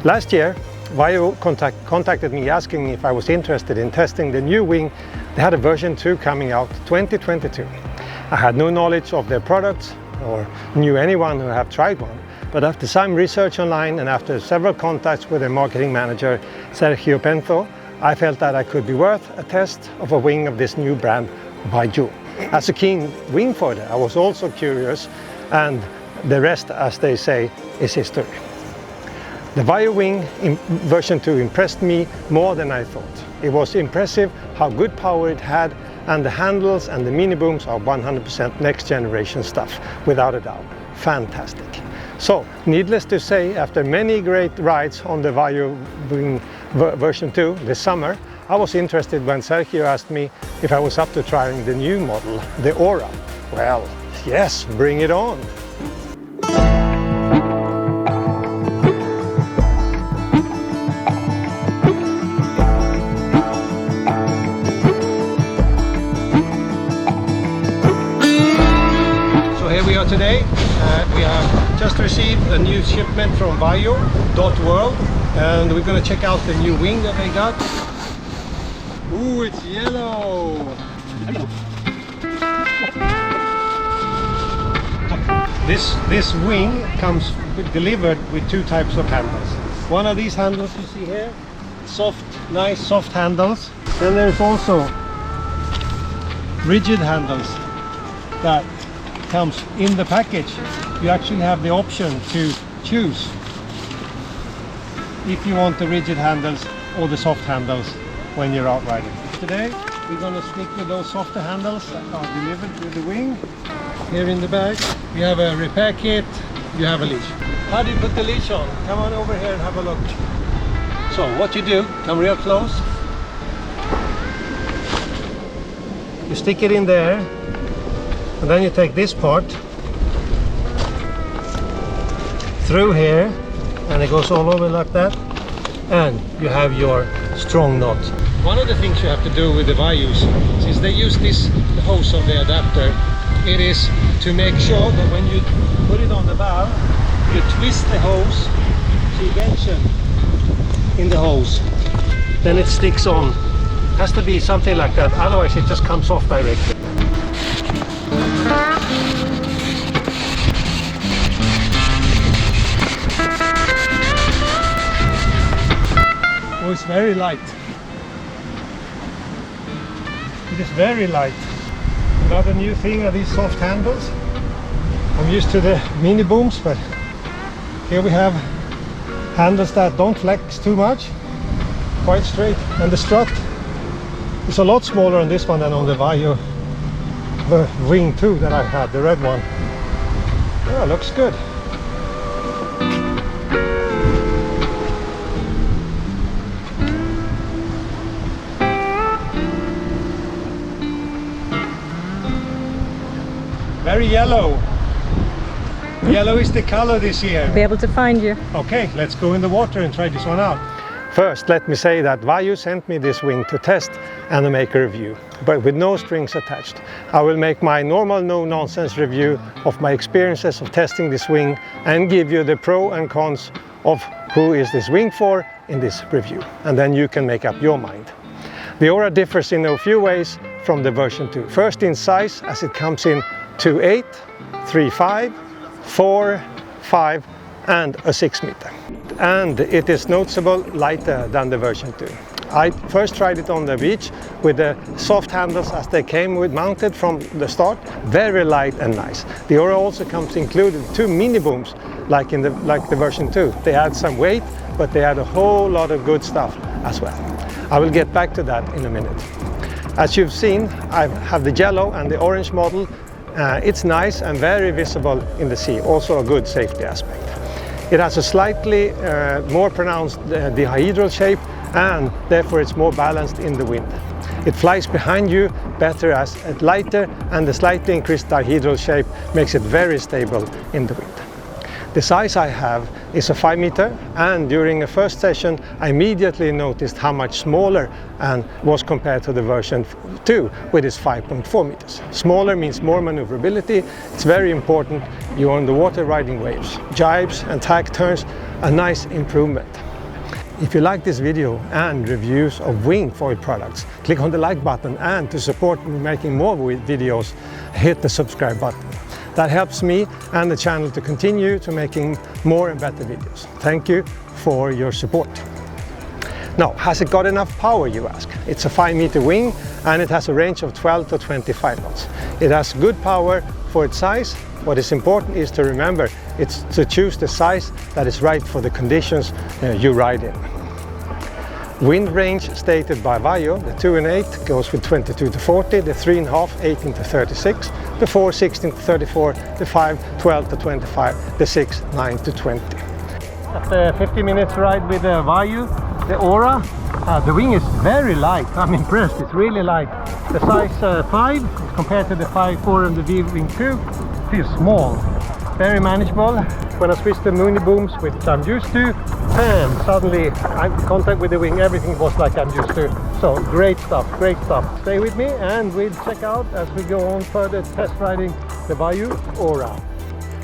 Last year, VAYU contacted me asking if I was interested in testing the new wing. They had a version 2 coming out 2022. I had no knowledge of their products or knew anyone who have tried one, but after some research online and after several contacts with their marketing manager, Sergio Penzo, I felt that I could be worth a test of a wing of this new brand, VAYU. As a keen wingfoiler, I was also curious, and the rest, as they say, is history. The VAYU wing in version 2 impressed me more than I thought. It was impressive how good power it had, and the handles and the mini booms are 100% next generation stuff, without a doubt. Fantastic. So, needless to say, after many great rides on the VAYU wing version 2 this summer, I was interested when Sergio asked me if I was up to trying the new model, the Aura. Well, yes, bring it on! Today we have just received a new shipment from VAYU.world, and we're going to check out the new wing that they got. Ooh, it's yellow! This wing comes delivered with two types of handles. One of these handles you see here, soft, nice soft handles. Then there's also rigid handles that comes in the package. You actually have the option to choose if you want the rigid handles or the soft handles when you're out riding. Today we're going to stick with those softer handles that are delivered with the wing. Here in the bag you have a repair kit, you have a leash. How do you put the leash on? Come on over here and have a look. So what you do, come real close, you stick it in there, and then you take this part through here, and it goes all over like that, and you have your strong knot. One of the things you have to do with the VAYUs, since they use this hose of the adapter, it is to make sure that when you put it on the valve, you twist the hose, tension in the hose, then it sticks on. Has to be something like that, otherwise it just comes off directly. Oh, it's very light. It is very light. Another new thing are these soft handles. I'm used to the mini booms, but here we have handles that don't flex too much, quite straight, and the strut is a lot smaller on this one than on the VAYU Wing 2 that I had, the red one. Yeah, looks good. Very yellow. Yellow is the color this year. Be able to find you. Okay, let's go in the water and try this one out. First, let me say that VAYU sent me this wing to test and make a review, but with no strings attached. I will make my normal no-nonsense review of my experiences of testing this wing and give you the pros and cons of who is this wing for in this review, and then you can make up your mind. The Aura differs in a few ways from the version 2. First in size, as it comes in 2.8, 3.5, 4, 5 and a 6 meter. And it is noticeable lighter than the version 2. I first tried it on the beach with the soft handles as they came with mounted from the start. Very light and nice. The Aura also comes included 2 mini booms like the version 2. They add some weight, but they add a whole lot of good stuff as well. I will get back to that in a minute. As you've seen, I have the yellow and the orange model. It's nice and very visible in the sea, also a good safety aspect. It has a slightly more pronounced dihedral shape, and therefore it's more balanced in the wind. It flies behind you better as it's lighter, and the slightly increased dihedral shape makes it very stable in the wind. The size I have is a 5 meter, and during a first session I immediately noticed how much smaller and was compared to the version 2 with its 5.4 meters. Smaller means more maneuverability. It's very important. You're on the water riding waves. Jibes and tack turns, a nice improvement. If you like this video and reviews of wingfoil products, click on the like button, and to support me making more videos, hit the subscribe button. That helps me and the channel to continue to making more and better videos. Thank you for your support. Now, has it got enough power, you ask? It's a 5-meter wing and it has a range of 12 to 25 knots. It has good power for its size. What is important is to remember it's to choose the size that is right for the conditions you ride in. Wind range stated by VAYU, the 2 and 8 goes with 22 to 40, the 3.5, 18 to 36, the 4, 16 to 34, the 5, 12 to 25, the 6, 9 to 20. After 50 minutes ride with the VAYU, the Aura, the wing is very light. I'm impressed, it's really light. The size 5 compared to the 5.4 and the VVing V2 feels small, very manageable. When I switched the Mooney booms, which I'm used to, and suddenly I'm in contact with the wing, everything was like I'm used to. So great stuff, great stuff. Stay with me and we'll check out as we go on further test riding the VAYU Aura.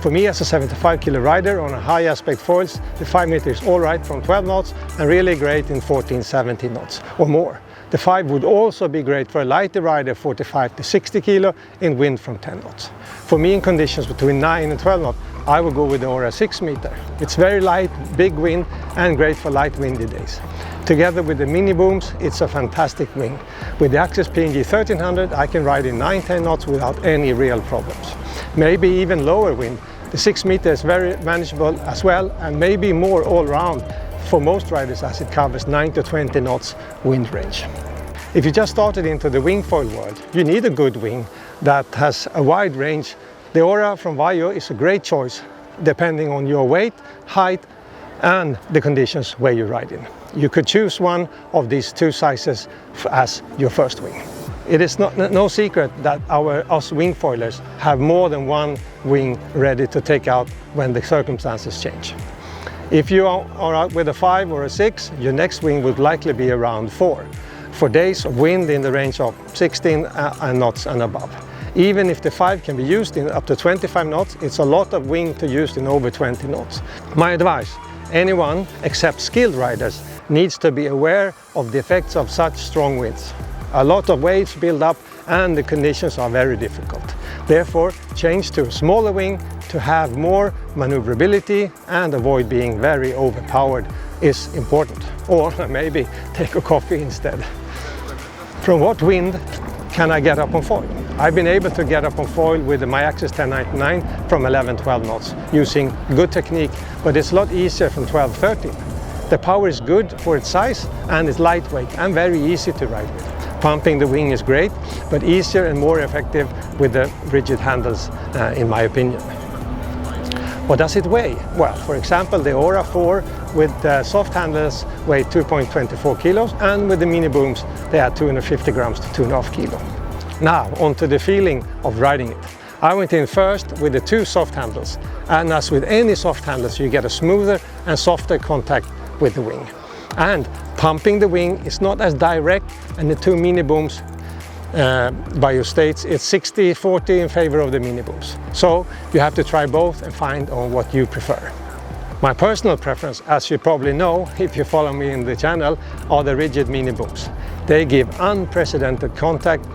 For me as a 75 kilo rider on a high aspect foils, the 5 meter is alright from 12 knots and really great in 14, 17 knots or more. The 5 would also be great for a lighter rider, 45 to 60 kilo in wind from 10 knots. For me in conditions between 9 and 12 knots, I would go with the Aura 6 meter. It's very light, big wind and great for light windy days. Together with the mini booms, it's a fantastic wing. With the Axis PNG 1300, I can ride in 9-10 knots without any real problems. Maybe even lower wind. The 6 meter is very manageable as well, and maybe more all round for most riders as it covers 9 to 20 knots wind range. If you just started into the wingfoil world, you need a good wing that has a wide range. The Aura from VAYU is a great choice depending on your weight, height and the conditions where you ride in. You could choose one of these 2 sizes as your first wing. It is no secret that us wingfoilers have more than one wing ready to take out when the circumstances change. If you are out with a 5 or a 6, your next wing would likely be around 4, for days of wind in the range of 16 knots and above. Even if the 5 can be used in up to 25 knots, it's a lot of wing to use in over 20 knots. My advice, anyone except skilled riders needs to be aware of the effects of such strong winds. A lot of waves build up and the conditions are very difficult. Therefore, change to a smaller wing to have more maneuverability and avoid being very overpowered is important. Or maybe take a coffee instead. From what wind can I get up on foil? I've been able to get up on foil with the MyAxis 1099 from 11-12 knots using good technique, but it's a lot easier from 12-13. The power is good for its size and it's lightweight and very easy to ride with. Pumping the wing is great, but easier and more effective with the rigid handles, in my opinion. What does it weigh? Well, for example, the Aura 4 with soft handles weigh 2.24 kilos, and with the mini booms, they are 250 grams to 2.5 kilos. Now, onto the feeling of riding it. I went in first with the 2 soft handles, and as with any soft handles, you get a smoother and softer contact with the wing. And pumping the wing is not as direct, and the 2 mini booms, by your states, it's 60-40 in favor of the mini booms. So you have to try both and find on what you prefer. My personal preference, as you probably know if you follow me in the channel, are the rigid mini booms. They give unprecedented contact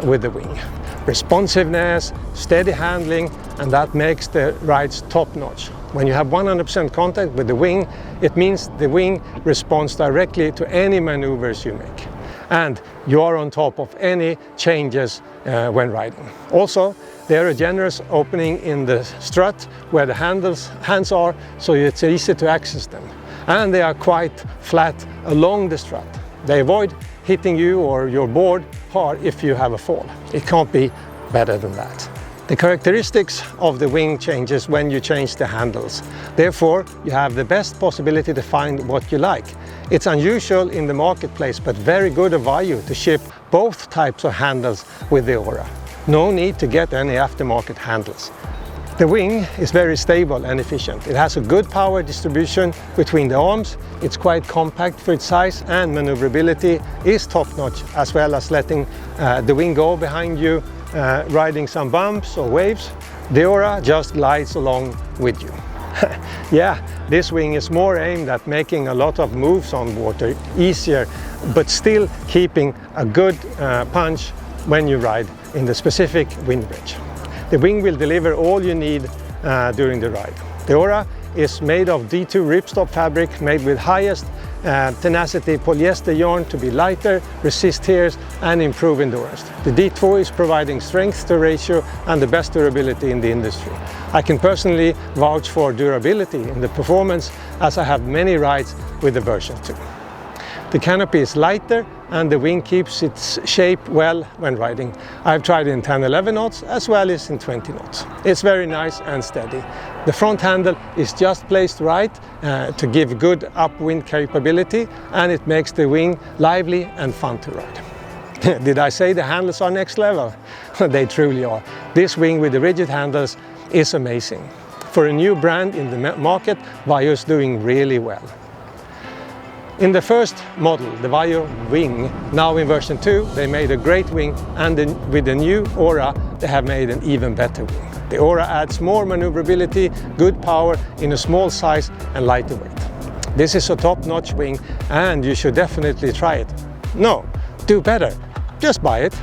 with the wing. Responsiveness, steady handling, and that makes the rides top-notch. When you have 100% contact with the wing, it means the wing responds directly to any maneuvers you make. And you are on top of any changes when riding. Also, there are a generous opening in the strut where the hands are, so it's easy to access them. And they are quite flat along the strut. They avoid hitting you or your board hard if you have a fall. It can't be better than that. The characteristics of the wing changes when you change the handles. Therefore, you have the best possibility to find what you like. It's unusual in the marketplace, but very good of VAYU to ship both types of handles with the Aura. No need to get any aftermarket handles. The wing is very stable and efficient. It has a good power distribution between the arms. It's quite compact for its size, and maneuverability is top-notch, as well as letting the wing go behind you, riding some bumps or waves. The Aura just glides along with you. Yeah, this wing is more aimed at making a lot of moves on water easier, but still keeping a good punch when you ride in the specific wind range. The wing will deliver all you need during the ride. The Aura is made of D2 ripstop fabric made with highest tenacity polyester yarn to be lighter, resist tears and improve endurance. The D2 is providing strength to ratio and the best durability in the industry. I can personally vouch for durability in the performance as I have many rides with the version 2. The canopy is lighter and the wing keeps its shape well when riding. I've tried in 10-11 knots as well as in 20 knots. It's very nice and steady. The front handle is just placed right to give good upwind capability, and it makes the wing lively and fun to ride. Did I say the handles are next level? They truly are. This wing with the rigid handles is amazing. For a new brand in the market, VAYU is doing really well. In the first model, the VVing, now in version 2, they made a great wing, and with the new Aura, they have made an even better wing. The Aura adds more maneuverability, good power in a small size and lighter weight. This is a top-notch wing and you should definitely try it. No, do better, just buy it.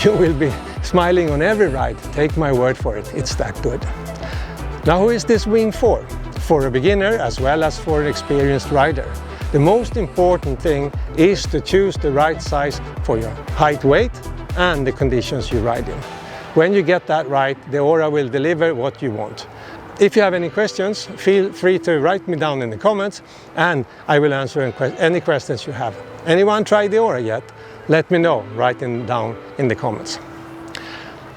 You will be smiling on every ride, take my word for it, it's that good. Now who is this wing for? For a beginner as well as for an experienced rider. The most important thing is to choose the right size for your height, weight and the conditions you ride in. When you get that right, the Aura will deliver what you want. If you have any questions, feel free to write me down in the comments and I will answer any questions you have. Anyone tried the Aura yet? Let me know, write them down in the comments.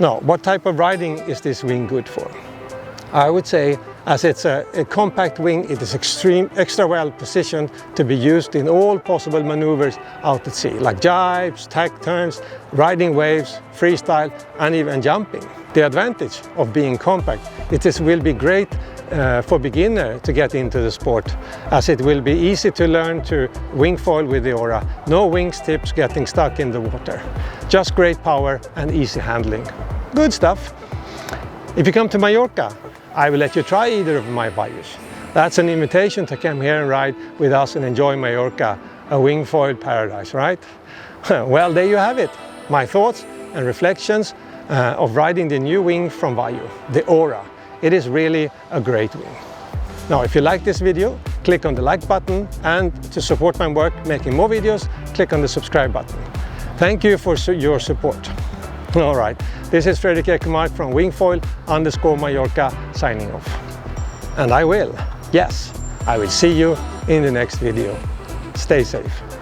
Now, what type of riding is this wing good for? I would say, as it's a compact wing, it is extra well positioned to be used in all possible maneuvers out at sea, like jibes, tack turns, riding waves, freestyle and even jumping. The advantage of being compact, will be great for beginner to get into the sport, as it will be easy to learn to wingfoil with the Aura. No wings tips getting stuck in the water. Just great power and easy handling. Good stuff. If you come to Mallorca, I will let you try either of my VAYUs. That's an invitation to come here and ride with us and enjoy Mallorca, a wingfoil paradise, right? Well, there you have it. My thoughts and reflections of riding the new wing from VAYU, the Aura. It is really a great wing. Now, if you like this video, click on the like button, and to support my work making more videos, click on the subscribe button. Thank you for your support. All right, this is Fredrik Ekemart from wingfoil_Mallorca signing off. And I will, yes, I will see you in the next video. Stay safe.